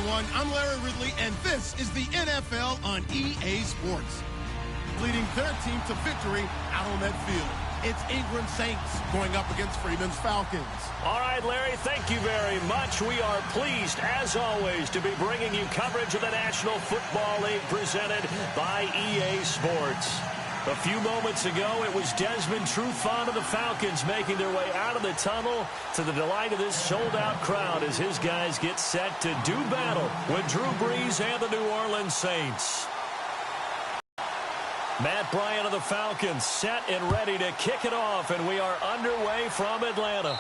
everyone. I'm Larry Ridley, and this is the NFL on EA Sports. Leading their team to victory out on that field. It's England Saints going up against Freeman's Falcons. All right, Larry, thank you very much. We are pleased, as always, to be bringing you coverage of the National Football League presented by EA Sports. A few moments ago, it was Desmond Trufant of the Falcons making their way out of the tunnel to the delight of this sold-out crowd as his guys get set to do battle with Drew Brees and the New Orleans Saints. Matt Bryant of the Falcons set and ready to kick it off, and we are underway from Atlanta.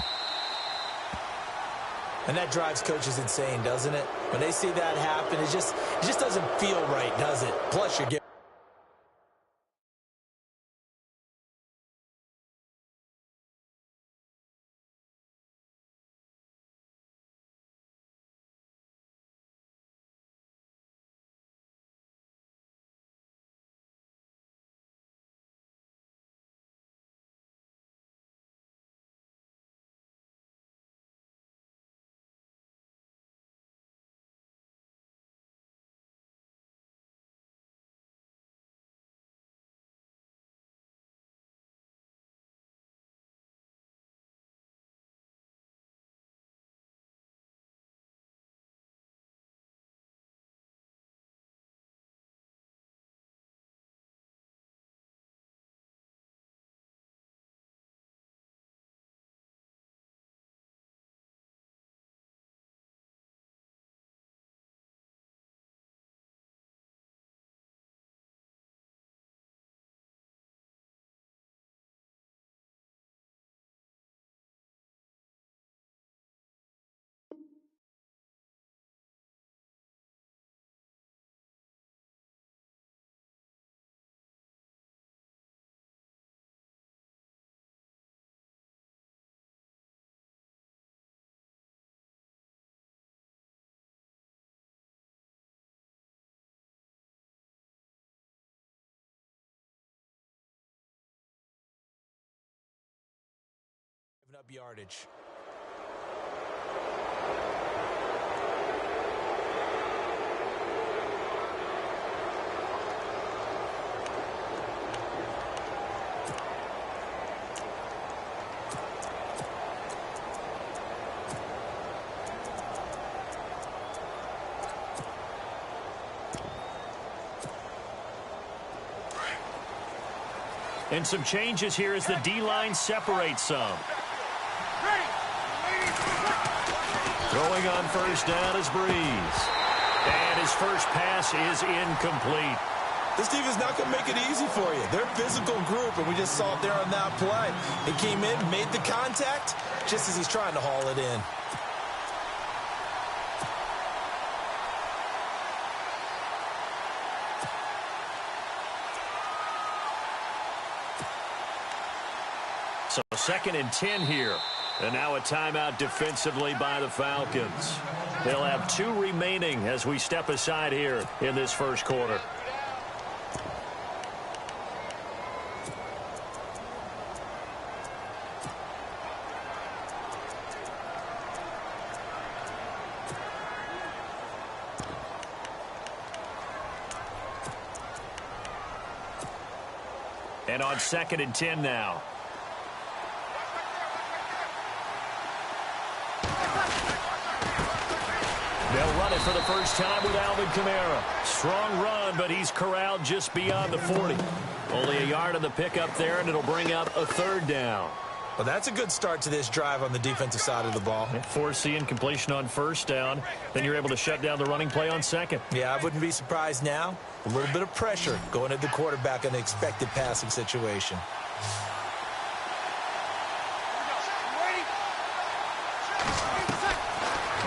And that drives coaches insane, doesn't it? When they see that happen, it just doesn't feel right, does it? Plus, you're getting up yardage. And some changes here as the D-line separates some. Throwing on first down is Brees. And his first pass is incomplete. This defense is not going to make it easy for you. They're a physical group, and we just saw it there on that play. He came in, made the contact, just as he's trying to haul it in. So 2nd and 10 here. And now a timeout defensively by the Falcons. They'll have 2 remaining as we step aside here in this first quarter. And on 2nd and 10 now. They'll run it for the first time with Alvin Kamara. Strong run, but he's corralled just beyond the 40. Only a yard on the pickup there, and it'll bring up a 3rd down. Well, that's a good start to this drive on the defensive side of the ball. Forcing completion on 1st down. Then you're able to shut down the running play on 2nd. Yeah, I wouldn't be surprised now. A little bit of pressure going at the quarterback in an expected passing situation.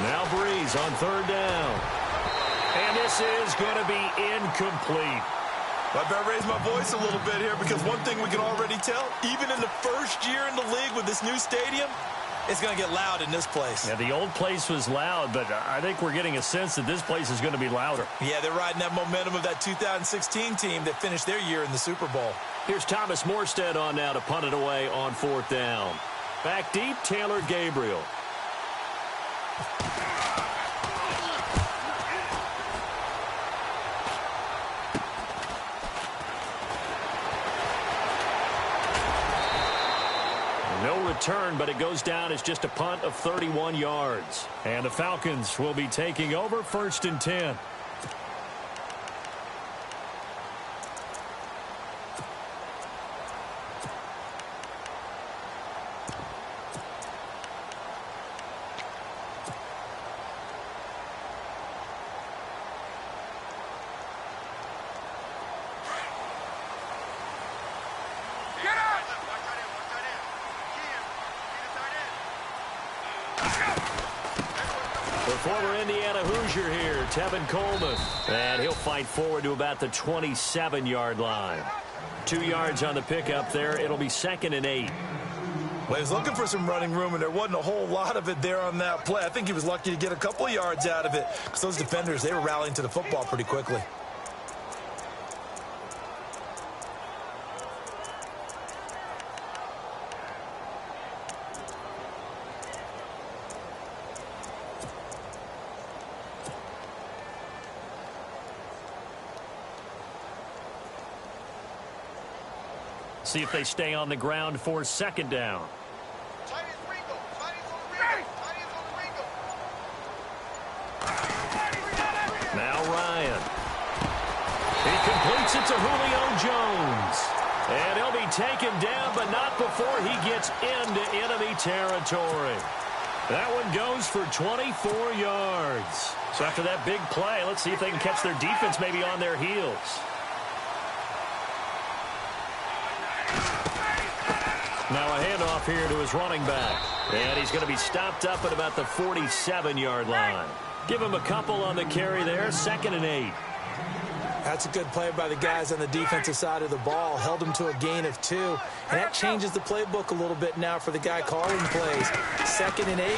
Now Brees on 3rd down. And this is going to be incomplete. I better raise my voice a little bit here because one thing we can already tell, even in the first year in the league with this new stadium, it's going to get loud in this place. Yeah, the old place was loud, but I think we're getting a sense that this place is going to be louder. Yeah, they're riding that momentum of that 2016 team that finished their year in the Super Bowl. Here's Thomas Morstead on now to punt it away on 4th down. Back deep, Taylor Gabriel. return, but it goes down as just a punt of 31 yards. And the Falcons will be taking over 1st and 10. The former Indiana Hoosier here, Tevin Coleman. And he'll fight forward to about the 27-yard line. 2 yards on the pickup there. It'll be 2nd and 8. Well, he was looking for some running room, and there wasn't a whole lot of it there on that play. I think he was lucky to get a couple of yards out of it because those defenders, they were rallying to the football pretty quickly. See if they stay on the ground for 2nd down. Now Ryan. He completes it to Julio Jones. And he'll be taken down, but not before he gets into enemy territory. That one goes for 24 yards. So after that big play, let's see if they can catch their defense maybe on their heels. Now a handoff here to his running back. And he's going to be stopped up at about the 47-yard line. Give him a couple on the carry there. 2nd and 8. That's a good play by the guys on the defensive side of the ball. Held him to a gain of 2. And that changes the playbook a little bit now for the guy calling plays. 2nd and 8.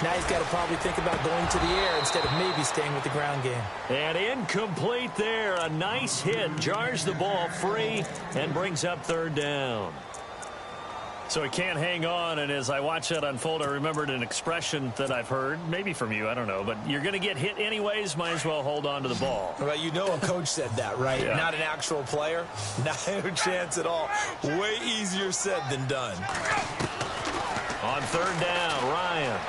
Now he's got to probably think about going to the air instead of maybe staying with the ground game. And incomplete there. A nice hit. Jars the ball free and brings up 3rd down. So he can't hang on, and as I watch that unfold, I remembered an expression that I've heard, maybe from you, I don't know, but you're going to get hit anyways, might as well hold on to the ball. Well, you know a coach said that, right? Yeah. Not an actual player. No chance at all. Way easier said than done. On 3rd down, Ryan.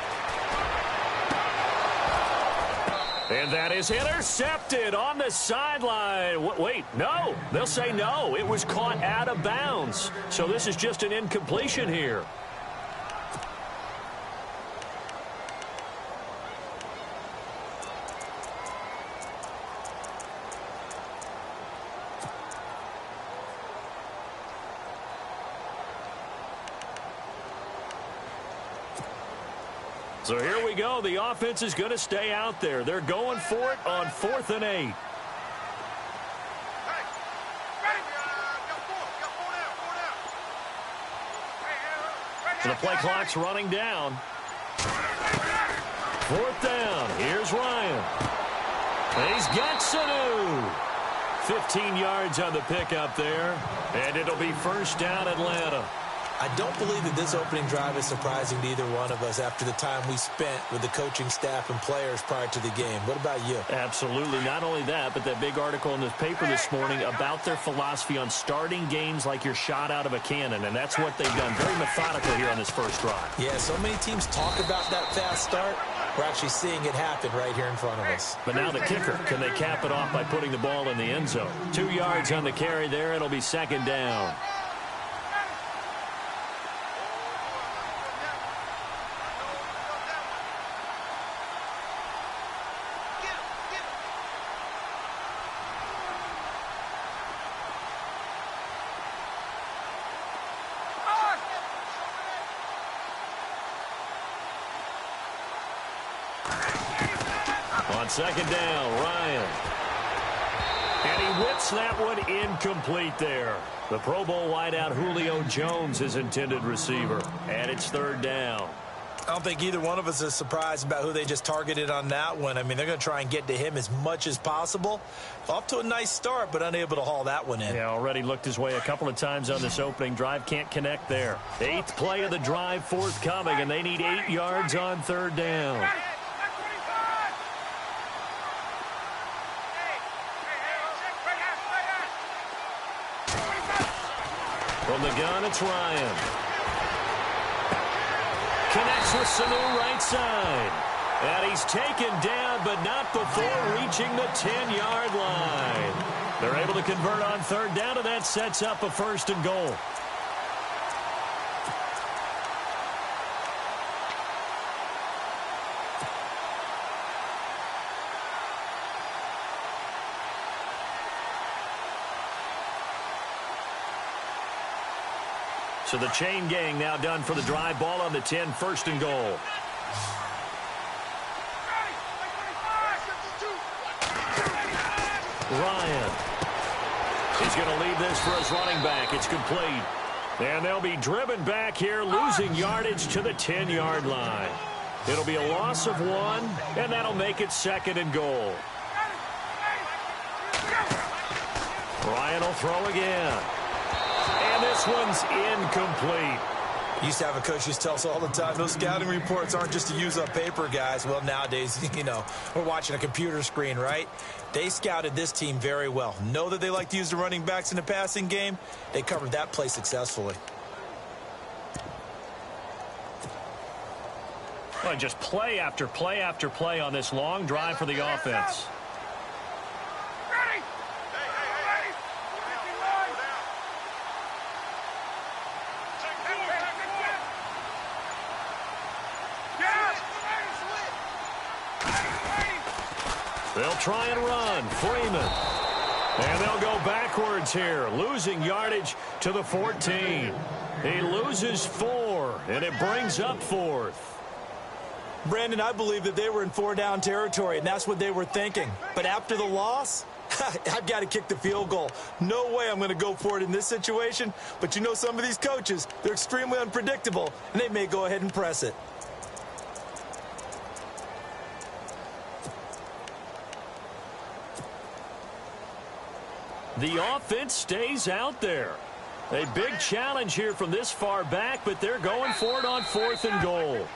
And that is intercepted on the sideline. Wait, no. They'll say no. It was caught out of bounds. So this is just an incompletion here. So here we go. The offense is going to stay out there. They're going for it on 4th and 8. The play clock's running down. 4th down. Here's Ryan. And he's got Sanu. 15 yards on the pickup there. And it'll be 1st down Atlanta. I don't believe that this opening drive is surprising to either one of us after the time we spent with the coaching staff and players prior to the game. What about you? Absolutely. Not only that, but that big article in the paper this morning about their philosophy on starting games like you're shot out of a cannon, and that's what they've done. Very methodical here on this first drive. Yeah, so many teams talk about that fast start. We're actually seeing it happen right here in front of us. But now the kicker. Can they cap it off by putting the ball in the end zone? 2 yards on the carry there. It'll be 2nd down. On 2nd down, Ryan. And he whips that one incomplete there. The Pro Bowl wideout Julio Jones, his intended receiver. And it's 3rd down. I don't think either one of us is surprised about who they just targeted on that one. I mean, they're going to try and get to him as much as possible. Off to a nice start, but unable to haul that one in. Yeah, already looked his way a couple of times on this opening drive. Can't connect there. 8th play of the drive forthcoming, and they need 8 yards on 3rd down. From the gun, it's Ryan. Connects with Sanu right side. And he's taken down, but not before reaching the 10-yard line. They're able to convert on third down, and that sets up a 1st and goal. So the chain gang now done for the drive. Ball on the 10, 1st and goal. Ryan. He's going to lead this for his running back. It's complete. And they'll be driven back here, losing yardage to the 10-yard line. It'll be a loss of 1, and that'll make it 2nd and goal. Ryan will throw again. And this one's incomplete. Used to have a coach used to tell us all the time, those scouting reports aren't just to use up paper, guys. Well, nowadays, you know, we're watching a computer screen, right? They scouted this team very well. Know that they like to use the running backs in the passing game. They covered that play successfully. Well, just play after play after play on this long drive for the offense. They'll try and run. Freeman. And they'll go backwards here, losing yardage to the 14. He loses 4, and it brings up 4th. Brandon, I believe that they were in 4-down territory, and that's what they were thinking. But after the loss, I've got to kick the field goal. No way I'm going to go for it in this situation. But you know, some of these coaches, they're extremely unpredictable, and they may go ahead and press it. The offense stays out there. A big challenge here from this far back, but they're going for it on 4th and goal.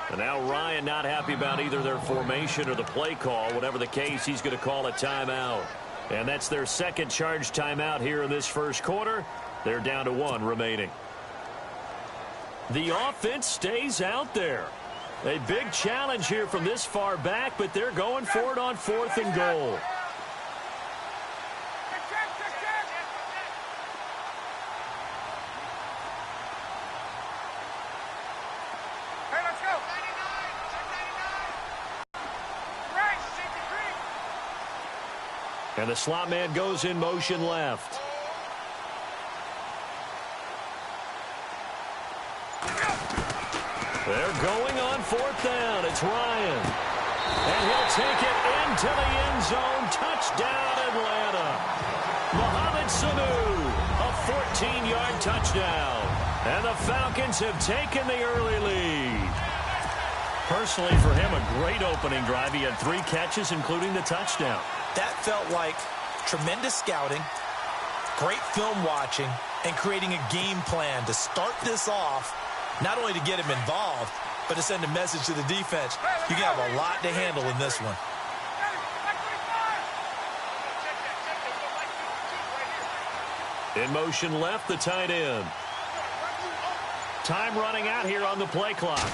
And now Ryan not happy about either their formation or the play call. Whatever the case, he's going to call a timeout. And that's their 2nd charge timeout here in this 1st quarter. They're down to 1 remaining. The offense stays out there. A big challenge here from this far back, but they're going for it on 4th and goal. And the slot man goes in motion left. They're going on 4th down. It's Ryan. And he'll take it into the end zone. Touchdown, Atlanta. Mohamed Sanu, a 14-yard touchdown. And the Falcons have taken the early lead. Personally, for him, a great opening drive. He had 3 catches, including the touchdown. That felt like tremendous scouting, great film watching, and creating a game plan to start this off, not only to get him involved, but to send a message to the defense. You can have a lot to handle in this one. In motion left, the tight end. Time running out here on the play clock.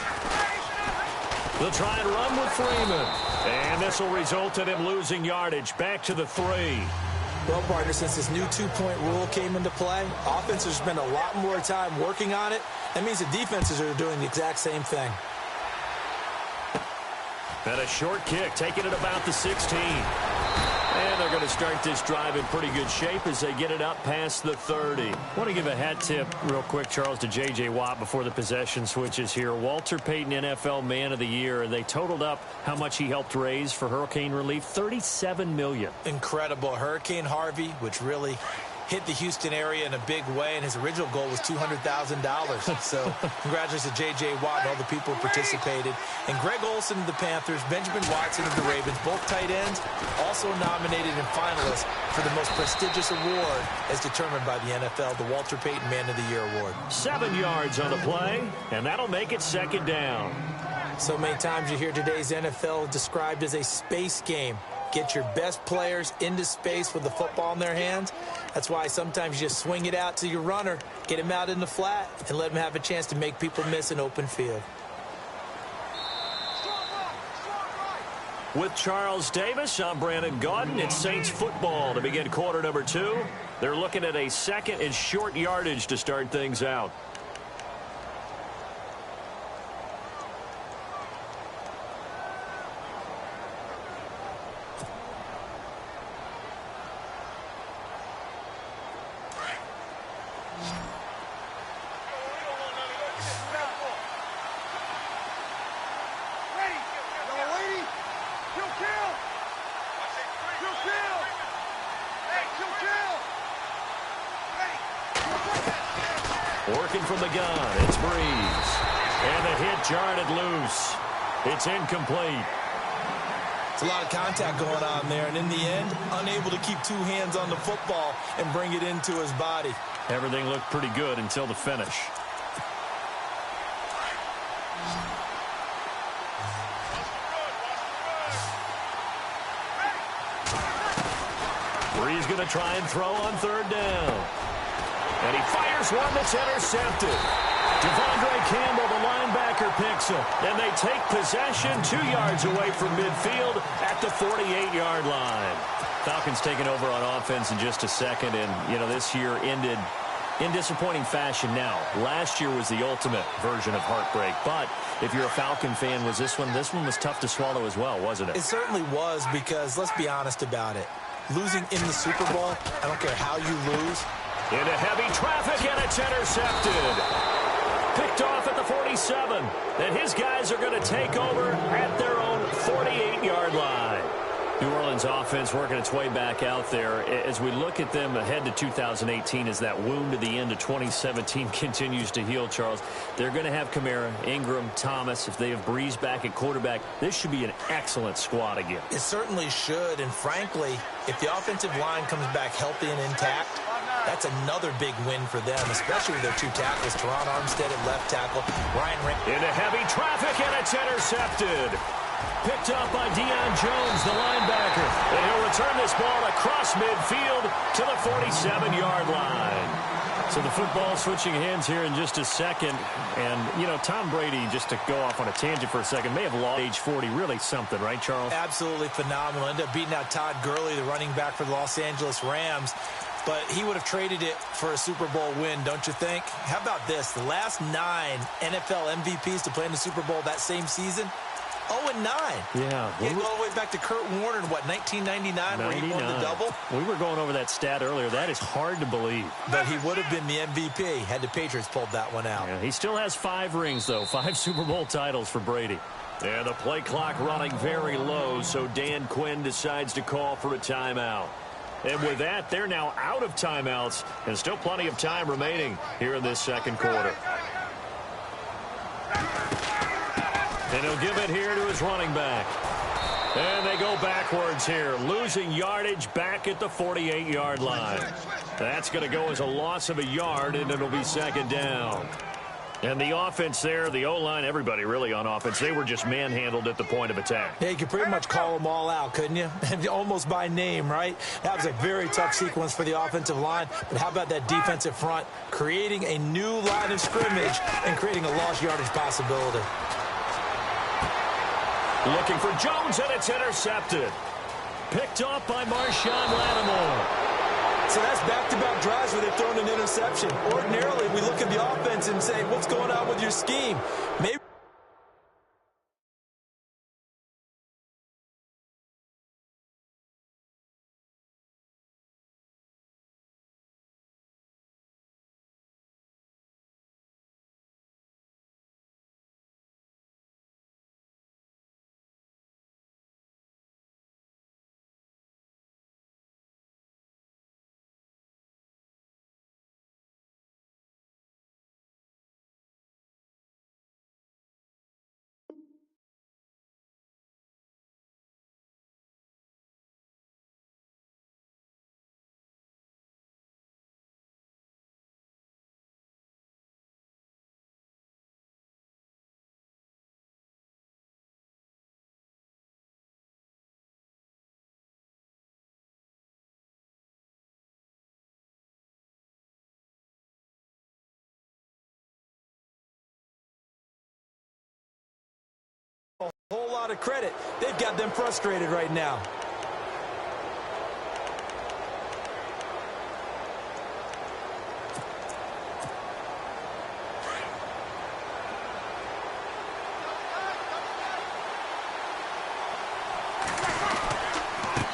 They'll try and run with Freeman. And this will result in him losing yardage back to the 3. Well, partner, since this new 2-point rule came into play, offenses spend a lot more time working on it. That means the defenses are doing the exact same thing. And a short kick, taking it about the 16. And they're going to start this drive in pretty good shape as they get it up past the 30. I want to give a hat tip real quick, Charles, to J.J. Watt before the possession switches here. Walter Payton, NFL Man of the Year, and they totaled up how much he helped raise for hurricane relief, $37 million. Incredible. Hurricane Harvey, which really hit the Houston area in a big way, and his original goal was $200,000. So congratulations to J.J. Watt and all the people who participated. And Greg Olsen of the Panthers, Benjamin Watson of the Ravens, both tight ends, also nominated and finalists for the most prestigious award as determined by the NFL, the Walter Payton Man of the Year Award. 7 yards on the play, and that'll make it 2nd down. So many times you hear today's NFL described as a space game. Get your best players into space with the football in their hands. That's why sometimes you just swing it out to your runner, get him out in the flat, and let him have a chance to make people miss an open field. With Charles Davis, I'm Brandon Gaudin. It's Saints football to begin quarter number 2. They're looking at a second and short yardage to start things out. Working from the gun, it's Breeze. And the hit jarred it loose. It's incomplete. It's a lot of contact going on there, and in the end, unable to keep two hands on the football and bring it into his body. Everything looked pretty good until the finish. Breeze going to try and throw on third down. And he fires one that's intercepted. Devondre Campbell, the linebacker, picks him. And they take possession 2 yards away from midfield at the 48-yard line. Falcons taking over on offense in just a second. And, you know, this year ended in disappointing fashion now. Last year was the ultimate version of heartbreak. But if you're a Falcon fan, was this one was tough to swallow as well, wasn't it? It certainly was, because let's be honest about it. Losing in the Super Bowl, I don't care how you lose. Into heavy traffic, and it's intercepted. Picked off at the 47. And his guys are going to take over at their own 48-yard line. New Orleans offense working its way back out there. As we look at them ahead to 2018, as that wound at the end of 2017 continues to heal, Charles, they're going to have Kamara, Ingram, Thomas. If they have Breeze back at quarterback, this should be an excellent squad again. It certainly should, and frankly, if the offensive line comes back healthy and intact, that's another big win for them, especially with their two tackles, Teron Armstead at left tackle, Ryan Rick. Into heavy traffic, and it's intercepted. Picked up by Deion Jones, the linebacker. And he'll return this ball across midfield to the 47-yard line. So the football switching hands here in just a second. And, you know, Tom Brady, just to go off on a tangent for a second, may have lost age 40. Really something, right, Charles? Absolutely phenomenal. Ended up beating out Todd Gurley, the running back for the Los Angeles Rams. But he would have traded it for a Super Bowl win, don't you think? How about this? The last 9 NFL MVPs to play in the Super Bowl that same season, 0-9. Yeah. You go all the way back to Kurt Warner in, what, 1999, where he won the double? We were going over that stat earlier. That is hard to believe. But he would have been the MVP had the Patriots pulled that one out. Yeah, he still has 5 rings, though. 5 Super Bowl titles for Brady. And the play clock running very low, so Dan Quinn decides to call for a timeout. And with that, they're now out of timeouts, and still plenty of time remaining here in this second quarter. And he'll give it here to his running back. And they go backwards here, losing yardage back at the 48-yard line. That's going to go as a loss of a yard, and it'll be second down. And the offense there, the O-line, everybody really on offense, they were just manhandled at the point of attack. Yeah, you could pretty much call them all out, couldn't you? Almost by name, right? That was a very tough sequence for the offensive line. But how about that defensive front, creating a new line of scrimmage and creating a lost yardage possibility? Looking for Jones, and it's intercepted. Picked off by Marshawn Lattimore. So that's back-to-back drives where they've thrown an interception. Ordinarily, we look at the offense and say, what's going on with your scheme? Maybe whole lot of credit. They've got them frustrated right now.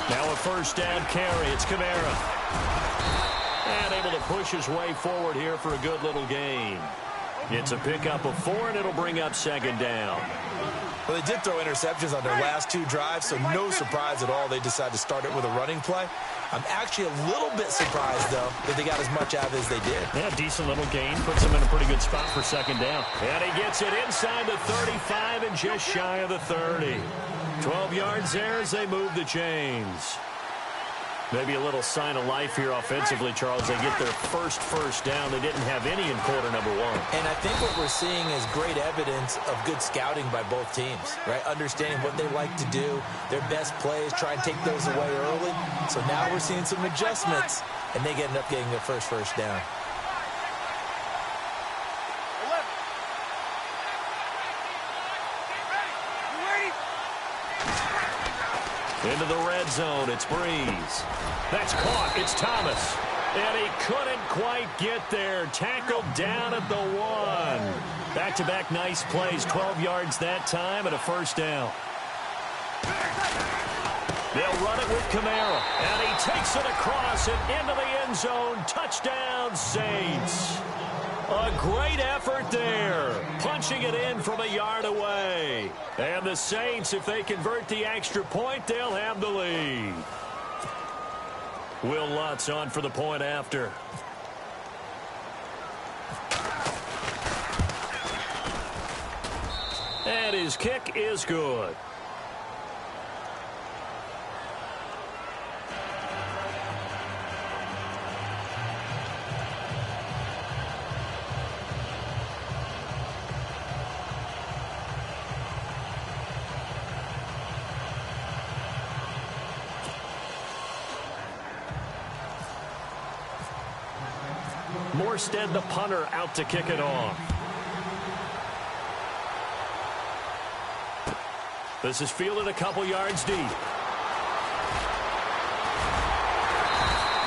Now a first down carry. It's Kamara. And able to push his way forward here for a good little gain. It's a pickup of 4, and it'll bring up second down. Well, they did throw interceptions on their last 2 drives, so no surprise at all they decided to start it with a running play. I'm actually a little bit surprised, though, that they got as much out of it as they did. Yeah, decent little gain. Puts them in a pretty good spot for second down. And he gets it inside the 35 and just shy of the 30. 12 yards there as they move the chains. Maybe a little sign of life here offensively, Charles. They get their first down. They didn't have any in quarter number 1. And I think what we're seeing is great evidence of good scouting by both teams, right? Understanding what they like to do, their best plays, try and take those away early. So now we're seeing some adjustments, and they end up getting their first down. Into the red zone, it's Breeze. That's caught, it's Thomas. And he couldn't quite get there. Tackled down at the 1. Back-to-back nice plays, 12 yards that time and a first down. They'll run it with Kamara. And he takes it across and into the end zone. Touchdown, Saints. A great effort there. Punching it in from a yard away. And the Saints, if they convert the extra point, they'll have the lead. Will Lutz on for the point after. And his kick is good. Morstead, the punter, out to kick it off. This is fielded a couple yards deep.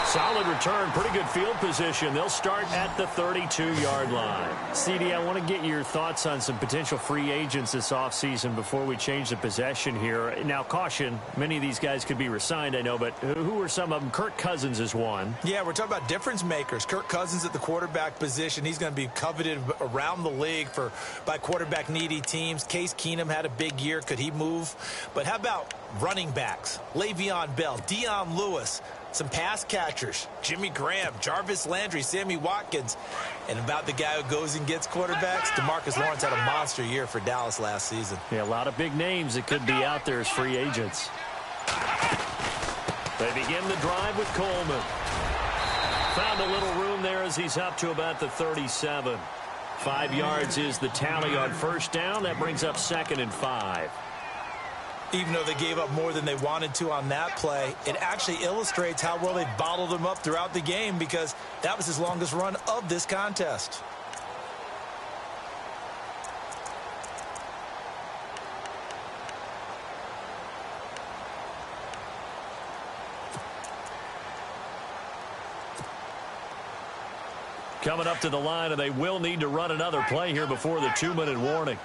Solid return, pretty good field position. They'll start at the 32-yard line. CD, I want to get your thoughts on some potential free agents this offseason before we change the possession here. Now, caution, many of these guys could be re-signed, I know, but who are some of them? Kirk Cousins is one. Yeah, we're talking about difference makers. Kirk Cousins at the quarterback position. He's going to be coveted around the league by quarterback-needy teams. Case Keenum had a big year. Could he move? But how about running backs? Le'Veon Bell, Dion Lewis, some pass catchers, Jimmy Graham, Jarvis Landry, Sammy Watkins. And about the guy who goes and gets quarterbacks, DeMarcus Lawrence had a monster year for Dallas last season. Yeah, a lot of big names that could be out there as free agents. They begin the drive with Coleman. Found a little room there as he's up to about the 37. 5 yards is the tally on first down. That brings up 2nd and 5. Even though they gave up more than they wanted to on that play, it actually illustrates how well they bottled him up throughout the game because that was his longest run of this contest. Coming up to the line, and they will need to run another play here before the 2-minute warning.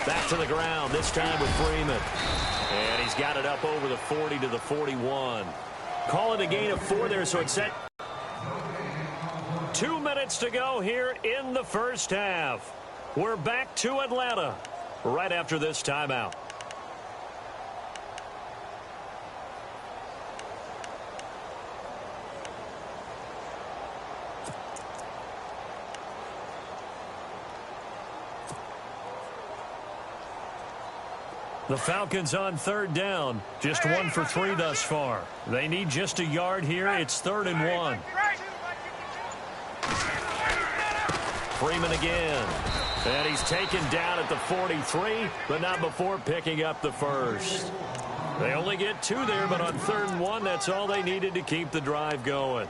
Back to the ground, this time with Freeman. And he's got it up over the 40 to the 41. Call it a gain of 4 there, so it's set. 2 minutes to go here in the first half. We're back to Atlanta right after this timeout. The Falcons on 3rd down. Just 1 for 3 thus far. They need just a yard here. It's 3rd and 1. Freeman again. And he's taken down at the 43, but not before picking up the first. They only get 2 there, but on 3rd and 1, that's all they needed to keep the drive going.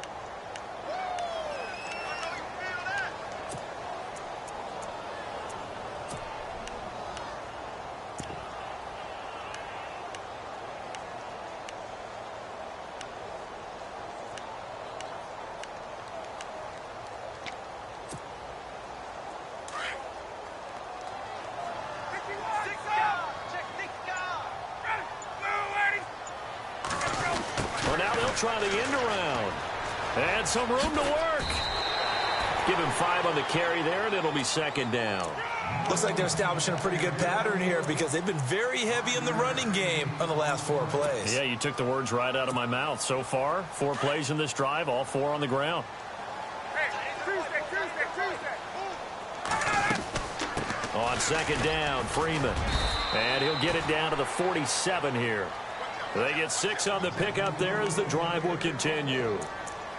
try the end around. And some room to work. Give him 5 on the carry there, and it'll be second down. Looks like they're establishing a pretty good pattern here because they've been very heavy in the running game on the last 4 plays. Yeah, you took the words right out of my mouth. So far, 4 plays in this drive, all 4 on the ground. On second down, Freeman. And he'll get it down to the 47 here. They get 6 on the pickup there as the drive will continue.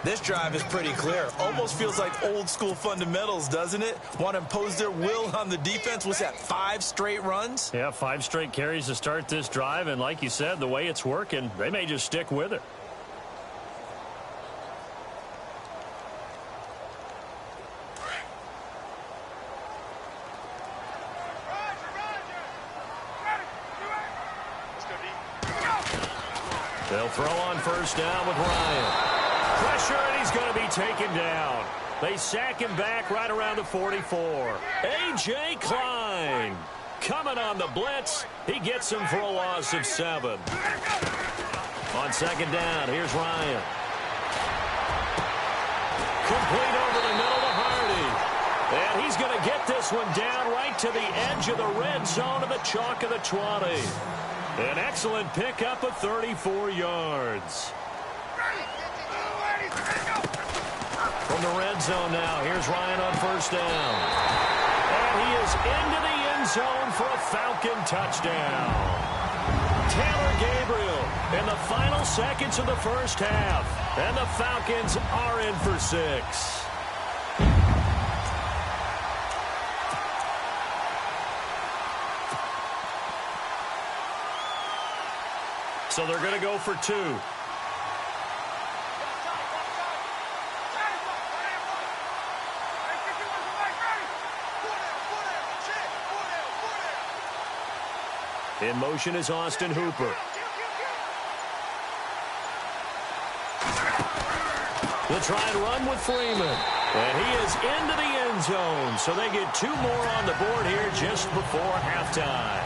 This drive is pretty clear. Almost feels like old school fundamentals, doesn't it? Want to impose their will on the defense. Was that 5 straight runs? Yeah, 5 straight carries to start this drive. And like you said, the way it's working, they may just stick with it. They'll throw on first down with Ryan. Pressure, and he's going to be taken down. They sack him back right around the 44. A.J. Klein coming on the blitz. He gets him for a loss of 7. On second down, here's Ryan. Complete over the middle to Hardy. And he's going to get this one down right to the edge of the red zone of the chalk of the 20. An excellent pickup of 34 yards. From the red zone now, here's Ryan on first down. And he is into the end zone for a Falcon touchdown. Taylor Gabriel in the final seconds of the first half. And the Falcons are in for 6. So they're going to go for 2. In motion is Austin Hooper. They'll try and run with Freeman. And he is into the end zone. So they get 2 more on the board here just before halftime.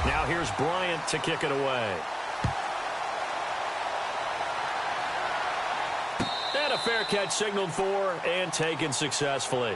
Now here's Bryant to kick it away. And a fair catch signaled for and taken successfully.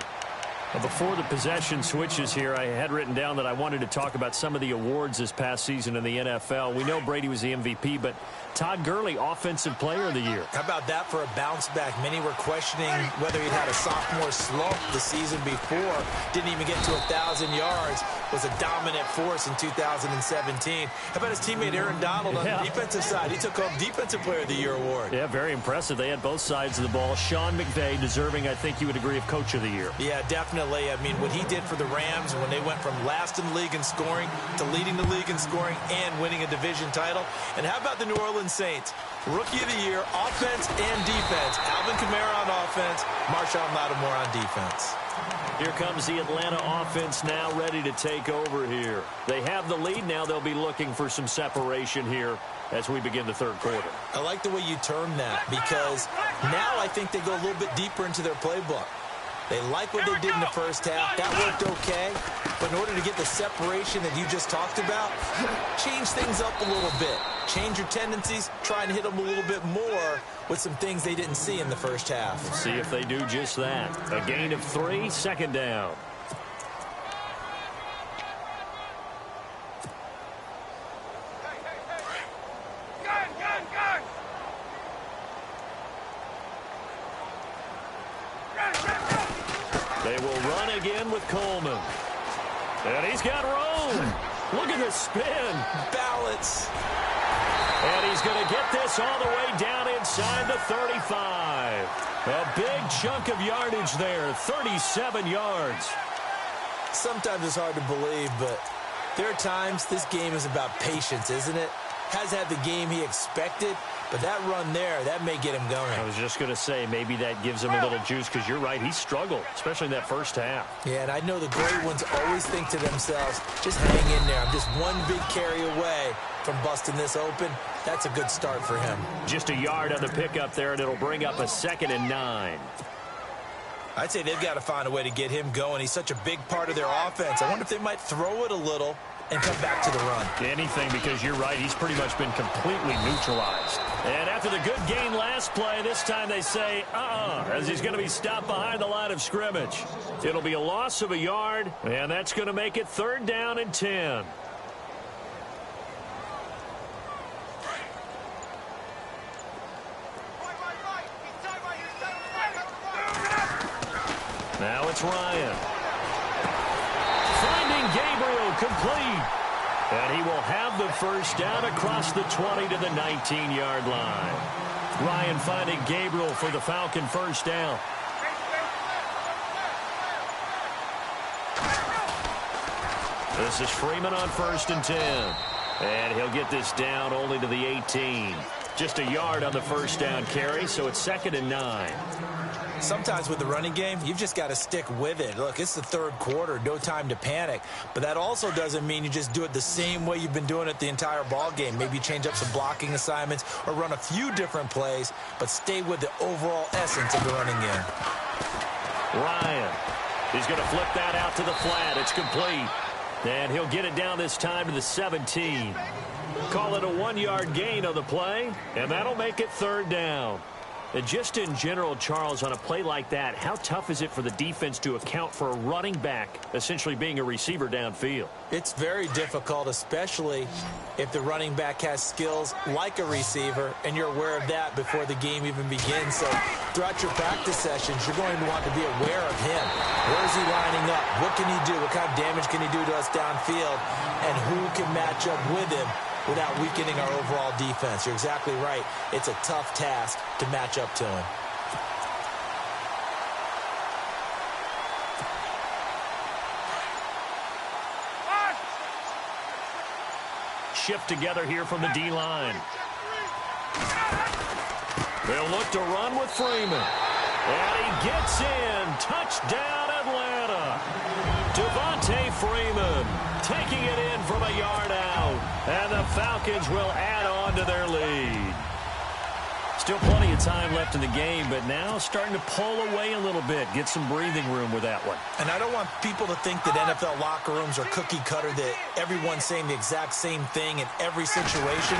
Before the possession switches here, I had written down that I wanted to talk about some of the awards this past season in the NFL. We know Brady was the MVP, but Todd Gurley, Offensive Player of the Year. How about that for a bounce back? Many were questioning whether he'd had a sophomore slump the season before. Didn't even get to 1,000 yards. Was a dominant force in 2017. How about his teammate Aaron Donald on the defensive side? He took home Defensive Player of the Year award. Yeah, very impressive. They had both sides of the ball. Sean McVay deserving, I think you would agree, of Coach of the Year. Yeah, definitely. I mean, what he did for the Rams when they went from last in the league in scoring to leading the league in scoring and winning a division title. And how about the New Orleans Saints? Rookie of the Year, offense and defense. Alvin Kamara on offense, Marshawn Lattimore on defense. Here comes the Atlanta offense now ready to take over here. They have the lead now. They'll be looking for some separation here as we begin the third quarter. I like the way you term that because now I think they go a little bit deeper into their playbook. They like what they did in the first half. That worked okay. But in order to get the separation that you just talked about, change things up a little bit. Change your tendencies. Try and hit them a little bit more with some things they didn't see in the first half. Let's see if they do just that. A gain of 3, second down. They will run again with Coleman. And he's got room. Look at the spin. Balance. And he's going to get this all the way down inside the 35. A big chunk of yardage there, 37 yards. Sometimes it's hard to believe, but there are times this game is about patience, isn't it? Has had the game he expected, but that run there, that may get him going. I was just going to say, maybe that gives him a little juice, because you're right, he struggled, especially in that first half. Yeah, and I know the great ones always think to themselves, just hang in there. I'm just one big carry away from busting this open. That's a good start for him. Just a yard on the pickup there, and it'll bring up a 2nd and 9. I'd say they've got to find a way to get him going. He's such a big part of their offense. I wonder if they might throw it a little and come back to the run. Anything, because you're right, he's pretty much been completely neutralized. And after the good gain last play, this time they say, as he's going to be stopped behind the line of scrimmage. It'll be a loss of a yard, and that's going to make it 3rd down and 10. Now it's Ryan. Finding Gabriel complete. And he will have the first down across the 20 to the 19-yard line. Ryan finding Gabriel for the Falcon first down. This is Freeman on 1st and 10. And he'll get this down only to the 18. Just a yard on the first down carry, so it's 2nd and 9. Sometimes with the running game, you've just got to stick with it. Look, it's the 3rd quarter, no time to panic. But that also doesn't mean you just do it the same way you've been doing it the entire ball game. Maybe change up some blocking assignments or run a few different plays, but stay with the overall essence of the running game. Ryan, he's going to flip that out to the flat. It's complete. And he'll get it down this time to the 17. Call it a 1-yard gain on the play, and that'll make it 3rd down. And just in general, Charles, on a play like that, how tough is it for the defense to account for a running back essentially being a receiver downfield? It's very difficult, especially if the running back has skills like a receiver, and you're aware of that before the game even begins. So throughout your practice sessions, you're going to want to be aware of him. Where is he lining up? What can he do? What kind of damage can he do to us downfield? And who can match up with him without weakening our overall defense? You're exactly right. It's a tough task to match up to him. Shift together here from the D-line. They'll look to run with Freeman. And he gets in. Touchdown, Atlanta. Devontae Freeman taking it in from a yard out. And the Falcons will add on to their lead. Still plenty of time left in the game, but now starting to pull away a little bit. Get some breathing room with that one. And I don't want people to think that NFL locker rooms are cookie cutter, that everyone's saying the exact same thing in every situation.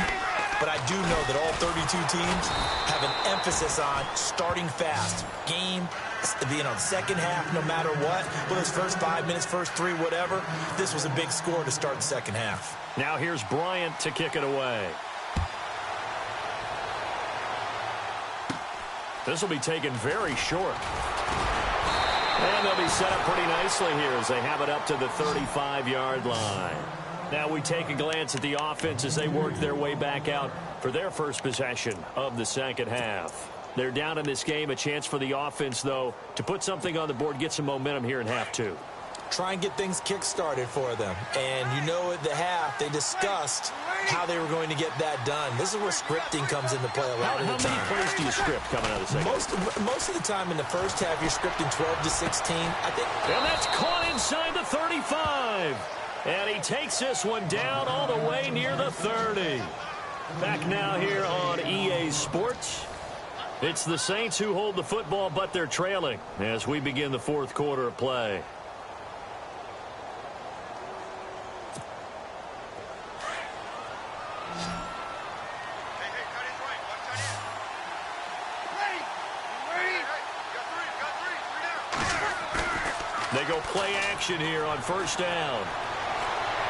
But I do know that all 32 teams have an emphasis on starting fast. Game, second half, no matter what. Whether it's first 5 minutes, first 3, whatever. This was a big score to start the second half. Now here's Bryant to kick it away. This will be taken very short. And they'll be set up pretty nicely here as they have it up to the 35-yard line. Now we take a glance at the offense as they work their way back out for their first possession of the second half. They're down in this game. A chance for the offense, though, to put something on the board, get some momentum here in half 2. Try and get things kick-started for them. And you know at the half, they discussed how they were going to get that done. This is where scripting comes into play a lot of the time. How many plays do you script coming out of the second? Most of the time in the first half, you're scripting 12 to 16. I think. And that's caught inside the 35. And he takes this one down all the way near the 30. Back now here on EA Sports. It's the Saints who hold the football, but they're trailing as we begin the 4th quarter of play. They go play action here on first down.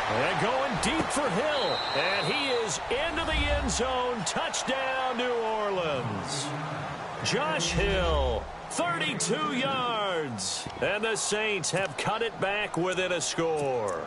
And going deep for Hill. And he is into the end zone. Touchdown, New Orleans. Josh Hill, 32 yards. And the Saints have cut it back within a score.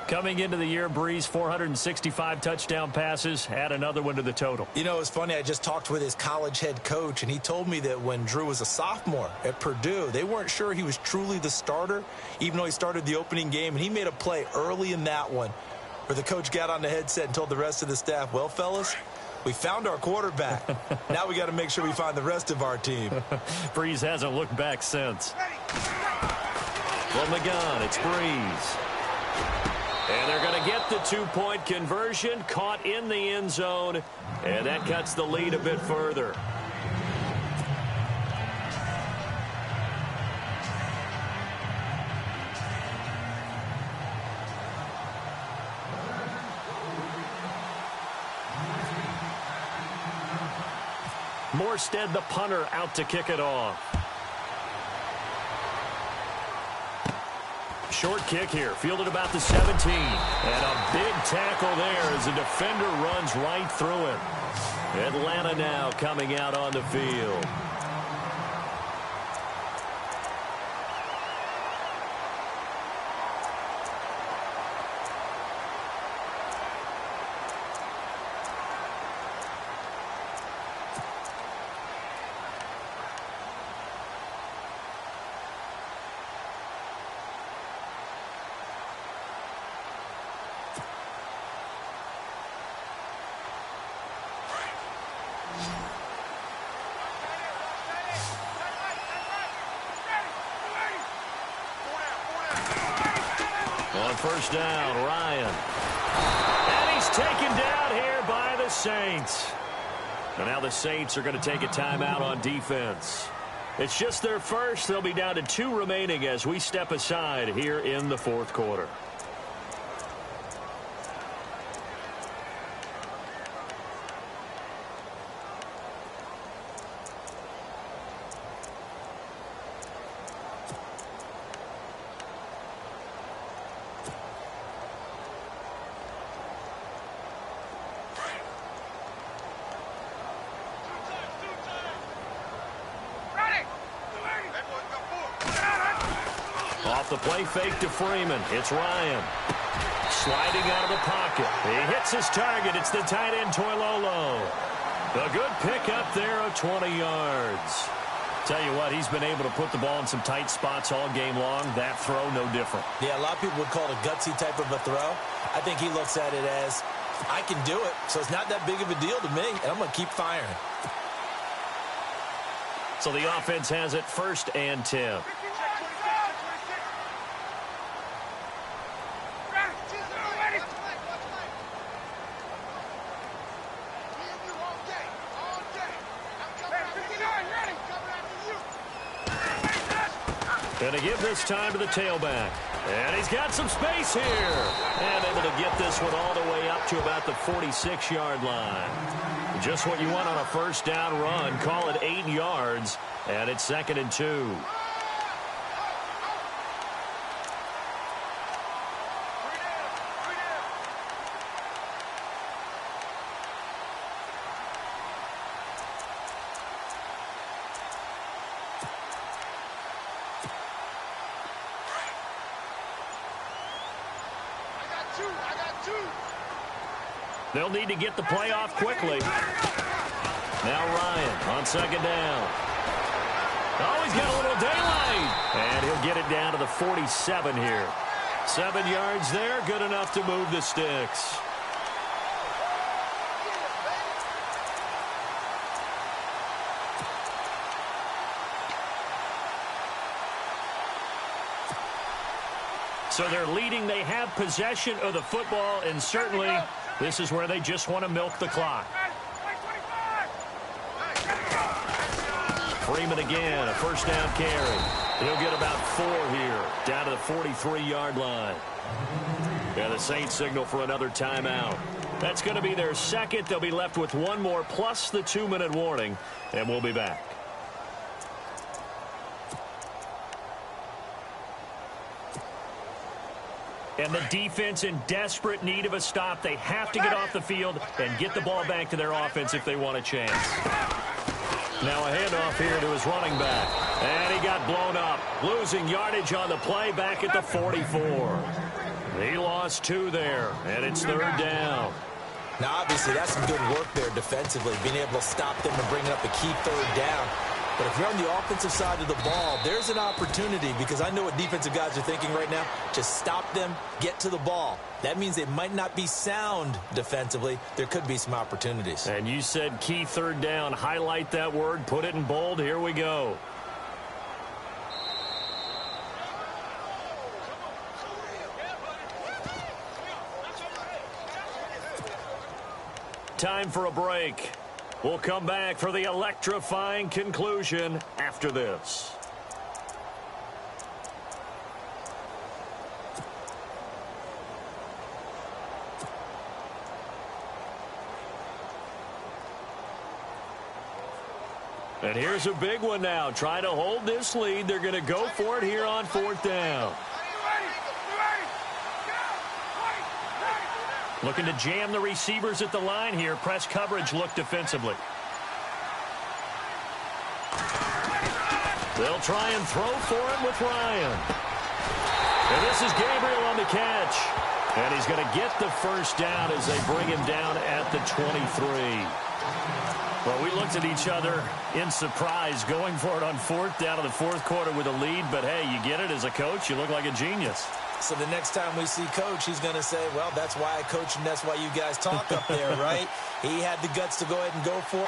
Coming into the year, Breeze, 465 touchdown passes. Add another one to the total. You know, it's funny. I just talked with his college head coach, and he told me that when Drew was a sophomore at Purdue, they weren't sure he was truly the starter, even though he started the opening game. And he made a play early in that one where the coach got on the headset and told the rest of the staff, well, fellas, we found our quarterback. Now we got to make sure we find the rest of our team. Breeze hasn't looked back since. From the gun, it's Breeze. And they're going to get the 2-point conversion, caught in the end zone, and that cuts the lead a bit further. Morstead, the punter, out to kick it off. Short kick here, fielded about the 17. And a big tackle there as the defender runs right through him. Atlanta now coming out on the field. On first down, Ryan. And he's taken down here by the Saints. And now the Saints are going to take a timeout on defense. It's just their first. They'll be down to 2 remaining as we step aside here in the fourth quarter. Off the play fake to Freeman. It's Ryan. Sliding out of the pocket. He hits his target. It's the tight end, Toilolo. A good pickup there of 20 yards. Tell you what, he's been able to put the ball in some tight spots all game long. That throw, no different. Yeah, a lot of people would call it a gutsy type of a throw. I think he looks at it as, I can do it, so it's not that big of a deal to me, and I'm going to keep firing. So the offense has it 1st and 10. Going to give this time to the tailback. And he's got some space here. And able to get this one all the way up to about the 46-yard line. Just what you want on a first down run. Call it 8 yards. And it's 2nd and 2. They'll need to get the play off quickly. Now Ryan on 2nd down. Oh, he's got a little daylight. And he'll get it down to the 47 here. 7 yards there, good enough to move the sticks. So they're leading. They have possession of the football, and certainly this is where they just want to milk the clock. Freeman again, a first down carry. He'll get about 4 here, down to the 43-yard line. Yeah, the Saints signal for another timeout. That's going to be their second. They'll be left with 1 more plus the 2-minute warning, and we'll be back. And the defense in desperate need of a stop. They have to get off the field and get the ball back to their offense if they want a chance. Now a handoff here to his running back. And he got blown up. Losing yardage on the play back at the 44. He lost 2 there, and it's 3rd down. Now, obviously, that's some good work there defensively, being able to stop them and bringing up a key 3rd down. But if you're on the offensive side of the ball, there's an opportunity, because I know what defensive guys are thinking right now. Just stop them, get to the ball. That means they might not be sound defensively. There could be some opportunities. And you said key 3rd down. Highlight that word, put it in bold. Here we go. Time for a break. We'll come back for the electrifying conclusion after this. And here's a big one now. Trying to hold this lead. They're going to go for it here on 4th down. Looking to jam the receivers at the line here. Press coverage look defensively. They'll try and throw for it with Ryan. And this is Gabriel on the catch. And he's going to get the first down as they bring him down at the 23. Well, we looked at each other in surprise going for it on 4th down in the 4th quarter with a lead. But, hey, you get it as a coach. You look like a genius. So the next time we see Coach, he's going to say, well, that's why I coach and that's why you guys talk up there, right? He had the guts to go ahead and go for it.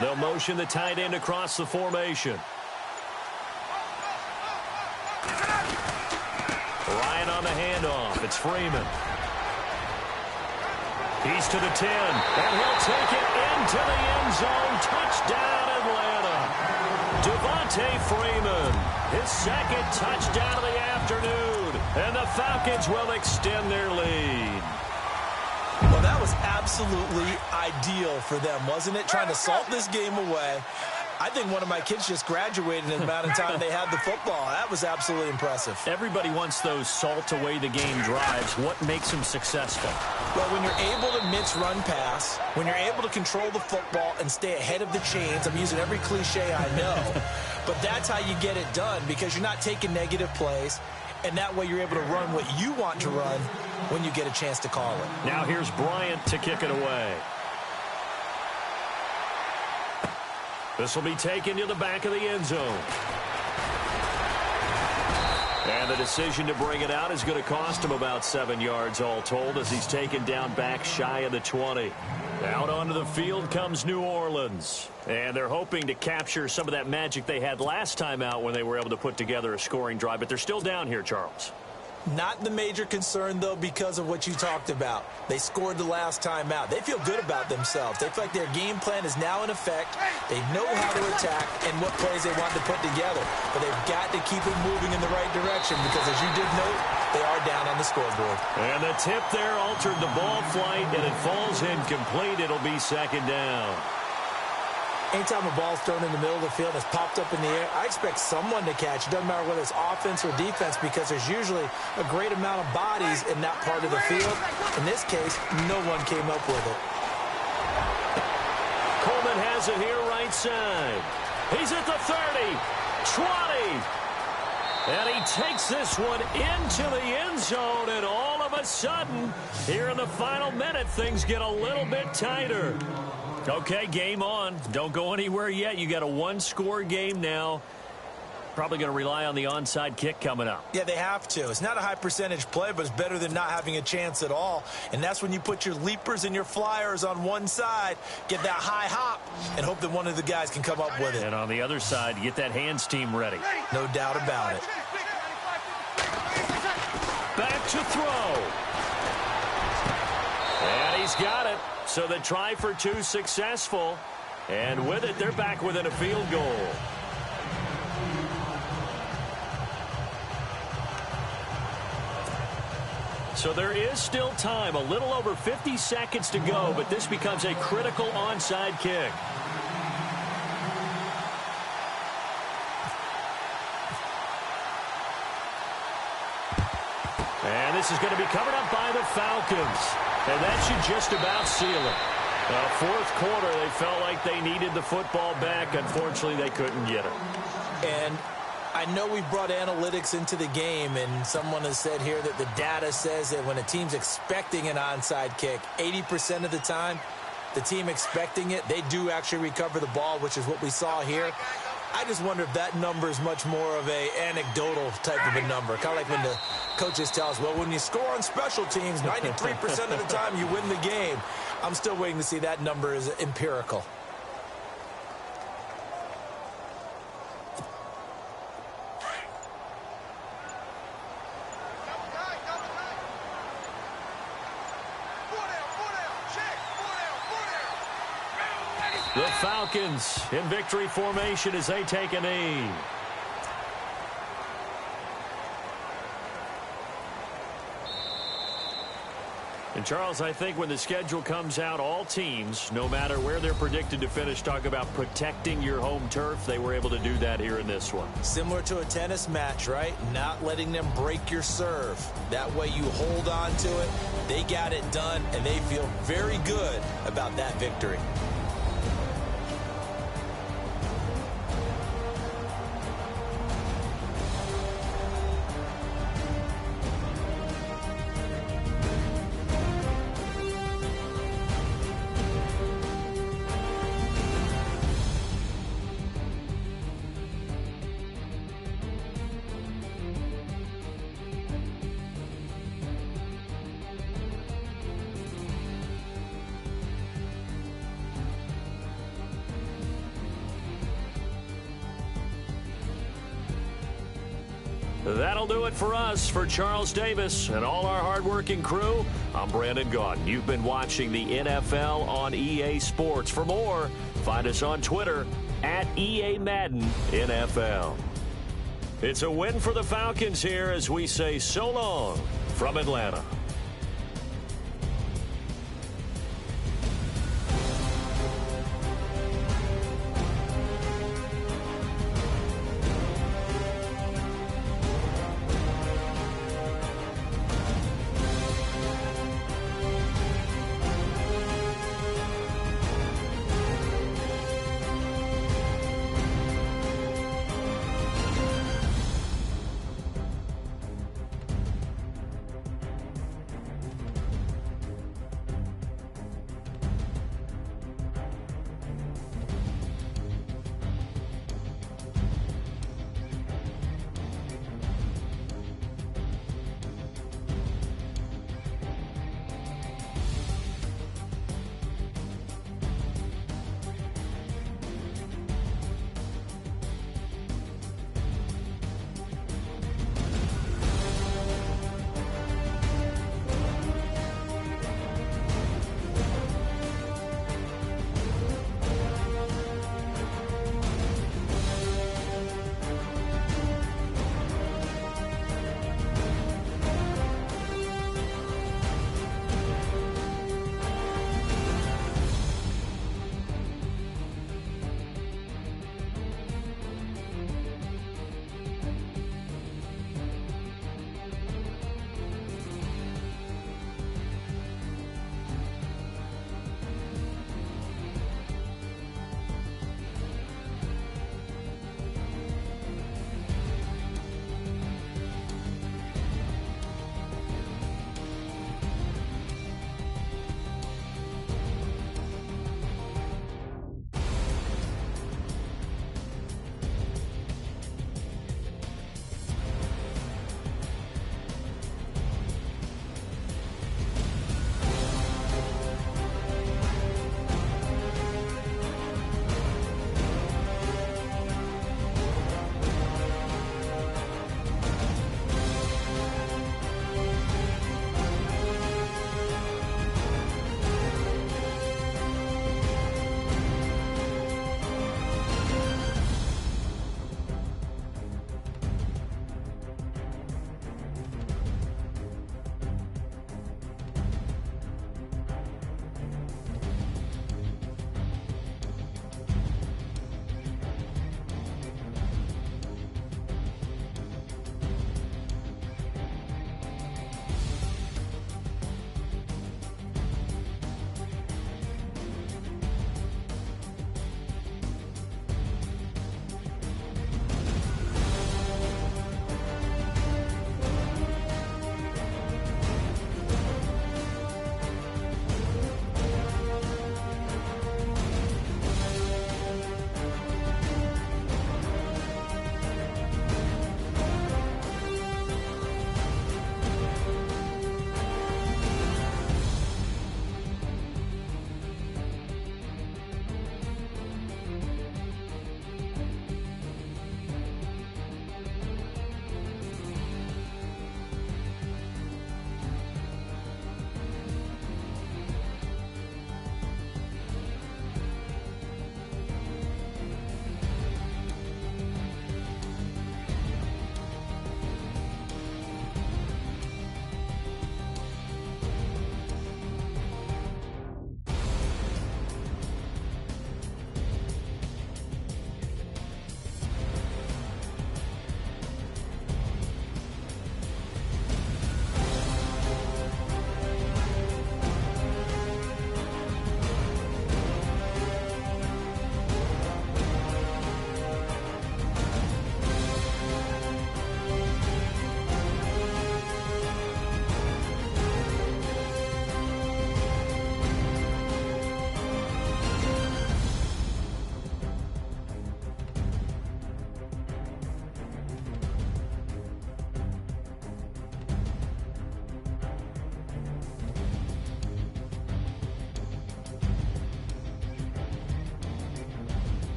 They'll motion the tight end across the formation. Ryan on the handoff. It's Freeman. He's to the 10, and he'll take it into the end zone. Touchdown, Atlanta. Devontae Freeman, his second touchdown of the afternoon, and the Falcons will extend their lead. Well, that was absolutely ideal for them, wasn't it? Trying to salt this game away. I think one of my kids just graduated in the amount of time they had the football. That was absolutely impressive. Everybody wants those salt-away-the-game drives. What makes them successful? Well, when you're able to mix run pass, when you're able to control the football and stay ahead of the chains, I'm using every cliche I know, but that's how you get it done because you're not taking negative plays, and that way you're able to run what you want to run when you get a chance to call it. Now here's Bryant to kick it away. This will be taken to the back of the end zone. And the decision to bring it out is going to cost him about 7 yards all told as he's taken down back shy of the 20. Out onto the field comes New Orleans. And they're hoping to capture some of that magic they had last time out when they were able to put together a scoring drive. But they're still down here, Charles. Not the major concern, though, because of what you talked about. They scored the last time out. They feel good about themselves. They feel like their game plan is now in effect. They know how to attack and what plays they want to put together. But they've got to keep it moving in the right direction because, as you did note, they are down on the scoreboard. And the tip there altered the ball flight, and it falls incomplete. It'll be 2nd down. Anytime a ball's thrown in the middle of the field and it's popped up in the air, I expect someone to catch. It doesn't matter whether it's offense or defense because there's usually a great amount of bodies in that part of the field. In this case, no one came up with it. Coleman has it here right side. He's at the 30, 20. And he takes this one into the end zone, and all of a sudden, here in the final minute, things get a little bit tighter. Okay, game on. Don't go anywhere yet. You got a one-score game now. Probably going to rely on the onside kick coming up. Yeah, they have to. It's not a high-percentage play, but it's better than not having a chance at all. And that's when you put your leapers and your flyers on one side, get that high hop, and hope that one of the guys can come up with it. And on the other side, get that hands team ready. No doubt about it. Back to throw. And he's got it. So the try for two successful. And with it, they're back within a field goal. So there is still time, a little over 50 seconds to go, but this becomes a critical onside kick. And this is going to be covered up by the Falcons. And that should just about seal it. Fourth quarter, they felt like they needed the football back. Unfortunately, they couldn't get it. And I know we brought analytics into the game, and someone has said here that the data says that when a team's expecting an onside kick, 80% of the time, the team expecting it, they do actually recover the ball, which is what we saw here. I just wonder if that number is much more of a anecdotal type of a number. Kind of like when the coaches tell us, well, when you score on special teams, 93% of the time you win the game. I'm still waiting to see that number is empirical. The Falcons in victory formation as they take a knee. And, Charles, I think when the schedule comes out, all teams, no matter where they're predicted to finish, talk about protecting your home turf. They were able to do that here in this one. Similar to a tennis match, right? Not letting them break your serve. That way you hold on to it. They got it done, and they feel very good about that victory. That'll do it for us. For Charles Davis and all our hardworking crew, I'm Brandon Gaudin. You've been watching the NFL on EA Sports. For more, find us on Twitter at EA Madden NFL. It's a win for the Falcons here as we say so long from Atlanta.